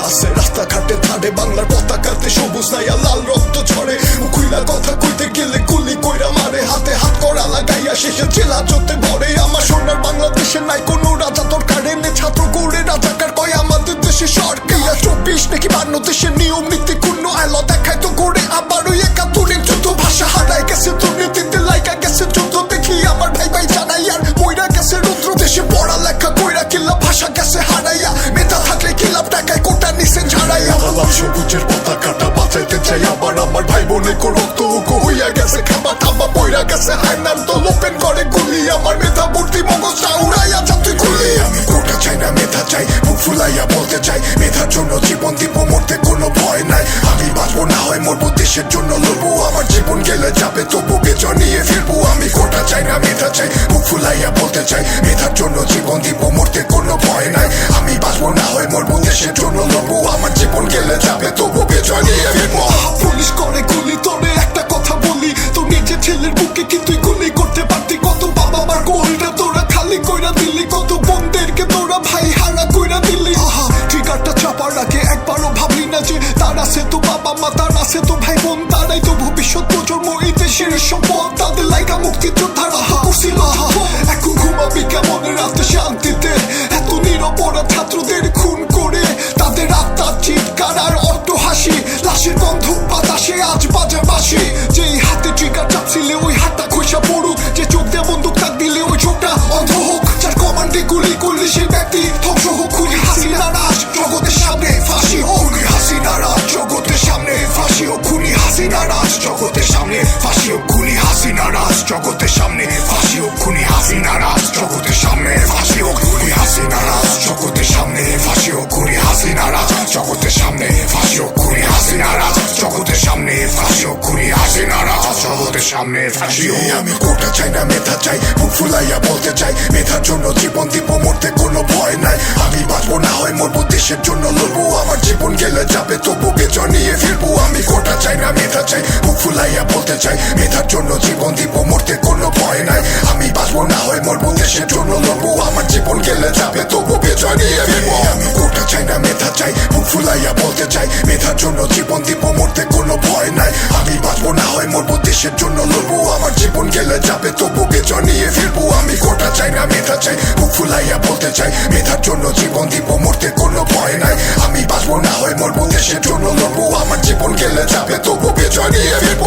আছে রাস্তাঘাটে ধারে বাংলার পতাকাতে সবুজ নাই আর লাল রক্ত ঝরে খুইলা কথা কইতে গেলে গুলি কইরা মারে হাতে হাত করা লাগাইয়া শেষে জেলা জোতে ভরে আমার সোনার বাংলাদেশে নাই কোনো রাজা তোর কারেন্টে ছাত্র গৌড়ে রাজাকার কয় আমাদের দেশে সরকার 24 নাকি 52 দেশের নিয়ম নীতি কোনো আলো দেখায় তো গড়ে আবার ওই একাত্তরের যুদ্ধ ভাষা হারায় গেছে দুর্নীতিতে লাইকা গেছে যুদ্ধ দেখি আমার ভাই ভাই জানাই আর মইরা গেছে রুদ্র দেশে পড়ালেখা কইরা কিল্লা ভাষা গেছে হারাইয়া মেধা থাকলে কিলাপ টাকায় কোটা নিচে ঝাড়াইয়া লাল সবুজের পতাকাটা বাঁচাইতে চাই আবার আমার ভাই বোনে রক্ত হইয়া গেছে খাবার থাবা পইরা গেছে আয়নার দল ওপেন করে গুলি আমার মেধা ভর্তি মগজটা উড়াইয়া যাতে গুলি আমি কোটা চাই না মেধা চাই মুখ ফুলাইয়া বলতে চাই মেধার জন্য জীবন দিব মরতে কোনো ভয় নাই আমি বাঁচবো না হয় মরবো দেশের জন্য লড়বো আমার জীবন গেলে যাবে তবু বেচর নিয়ে ফিরবো আমি কোটা চাই না মেধা চাই মুখ ফুলাইয়া বলতে চাই মেধার জন্য জীবন দিব মরতে কোনো ভয় নাই আমি বাঁচবো না হয় মরবো দেশের জন্য লড়বো আমার জীবন গেলে যাবে তবু বেচর নিয়ে ফিরবো পুলিশ করে গুলি তোরে একটা কথা বলি তোর নিজের ছেলের বুকে কি তুই গুলি করতে পারতি কত বাবা মার গোলটা তোরা খালি কইরা দিলি কত বোনদেরকে তোরা ভাই হারা কইরা দিলি আহা ট্রিগারটা চাপার আগে একবারও ভাবলি না যে তার আছে তো বাবা মা তার আছে তো ভাই বোন তারাই তো ভবিষ্যৎ প্রজন্ম এই দেশের সম্পদ তাদের লাইকা মুক্তিযোদ্ধারা করছিল এখন ঘুমাবি কেমন রাতে শান্তিতে এত নিরপরাধ ছাত্রদের খুন করে তাদের আত্মার চিৎকার আর অট্ট হাসি লাশের গন্ধ বাতাসে আজ বাজে বাসি যেই হাতে ট্রিগার চাপছিলে ওই হাতটা খসা পড়ুক যে চোখ দিয়ে বন্দুক তাক দিলে ওই চোখটা অন্ধ হোক যার কমান্ডে গুলি করলে সেই ব্যক্তি ধ্বংস হোক খুনি হাসিনা রাজ জগতের সামনে ফাঁসি হোক খুনি হাসিনা রাজ জগতের সামনে ফাঁসি হোক খুনি হাসিনা রাজ জগতের সামনে ফাঁসি হোক খুনি হাসিনা রাজ জগতের সামনে ফাঁসি হোক খুনি হাসিনা রাজ জগতের সামনে ফাঁসি হোক খুনি হাসিনা রাজ জগতের সামনে ফাঁসি হোক খুনি হাসিনা রাজ জগতের সামনে ফাঁসি হোক খুনি হাসিনা রাজ জগতের সামনে ফাঁসি হোক খুনি হাসিনা রাজ জগতের সামনে ফাঁসি হোক আমি কোটা চাই না মেধা চাই মুখ ফুলাইয়া বলতে চাই মেধার জন্য জীবন দিব মরতে কোনো ভয় নাই আমি বাঁচবো না হয় মরবো দেশের জন্য লড়বো আমার জীবন গেলে যাবে তবু বেচর নিয়ে ফিরবো আমি কোটা চাই না মেধা চাই মুখ ফুলাইয়া বলতে চাই মেধার জন্য জীবন দিব মরতে কোনো ভয় নাই আমি বাঁচবো না হয় মরবো দেশের জন্য লড়বো আমার জীবন গেলে যাবে তবু বেচর নিয়ে ফিরবো আমি কোটা চাই না মেধা চাই মুখ ফুলাইয়া বলতে চাই মেধার জন্য জীবন দিব মরতে কোনো ভয় নাই আমি বাঁচবো না হয় মরবো দেশের জন্য লড়বো আমার জীবন গেলে যাবে তবু বেচর নিয়ে ফিরবো আমি কোটা চাই না মেধা চাই মুখ ফুলাইয়া বলতে চাই মেধার জন্য জীবন দিব মরতে কোনো ভয় নাই আমি বাঁচবো না হয় মরবো দেশের জন্য লড়বো আমার জীবন গেলে যাবে তবু বেচর নিয়ে ফিরবো